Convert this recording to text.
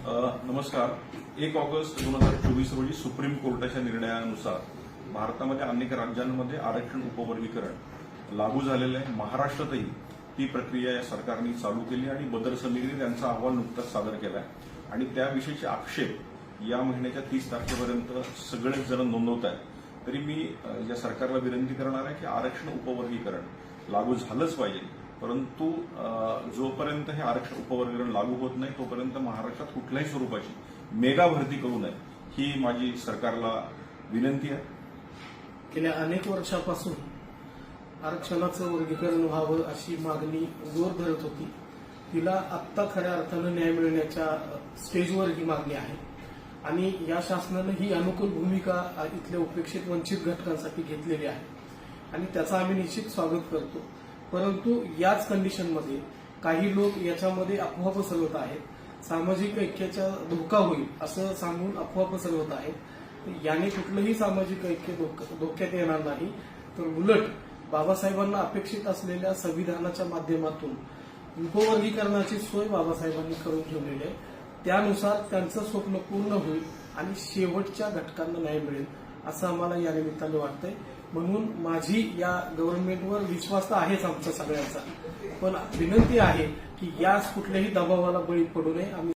नमस्कार. 1 ऑगस्ट 2024 रोजी सुप्रीम कोर्टाच्या निर्णयानुसार भारतामध्ये अनेक राज्यांमध्ये आरक्षण उपवर्गीकरण लागू झालेलं आहे. महाराष्ट्रातही ती प्रक्रिया या सरकारने चालू केली आणि बदर समितीने त्यांचा अहवाल नुकताच सादर केला आहे आणि त्याविषयीचे आक्षेप या महिन्याच्या 30 तारखेपर्यंत सगळेच जण नोंदवत आहेत. तरी मी या सरकारला विनंती करणार आहे की आरक्षण उपवर्गीकरण लागू झालंच पाहिजे, परंतु जोपर्यंत हे आरक्षण उपवर्गीकरण लागू होत नाही तोपर्यंत महाराष्ट्रात कुठल्याही स्वरूपाची मेगा भरती करू नये ही माझी सरकारला विनंती आहे. गेल्या अनेक वर्षापासून आरक्षणाचं वर्गीकरण व्हावं अशी मागणी जोर धरत होती. तिला आत्ता खऱ्या अर्थानं न्याय मिळण्याच्या स्टेजवर ही मागणी आहे आणि या शासनानं ही अनुकूल भूमिका इथल्या उपेक्षित वंचित घटकांसाठी घेतलेली आहे आणि त्याचं आम्ही निश्चित स्वागत करतो. परंतु याच कंडिशनमध्ये काही लोक याच्यामध्ये अफवा पसरवत आहेत. सामाजिक ऐक्याचा धोका होईल असं सांगून अफवा पसरवत आहेत. याने कुठलंही सामाजिक ऐक्य धोक्यात येणार नाही, तर उलट बाबासाहेबांना अपेक्षित असलेल्या संविधानाच्या माध्यमातून उपवर्गीकरणाची सोय बाबासाहेबांनी करून ठेवलेली आहे. त्यानुसार त्यांचं स्वप्न पूर्ण होईल आणि शेवटच्या घटकांना न्याय मिळेल असं आम्हाला या निमित्ताने वाटतंय. म्हणून माझी या गव्हर्नमेंटवर विश्वास तर आहेच आमचा सगळ्यांचा, पण विनंती आहे की यास कुठल्याही दबावाला बळी पडू नये. आम्ही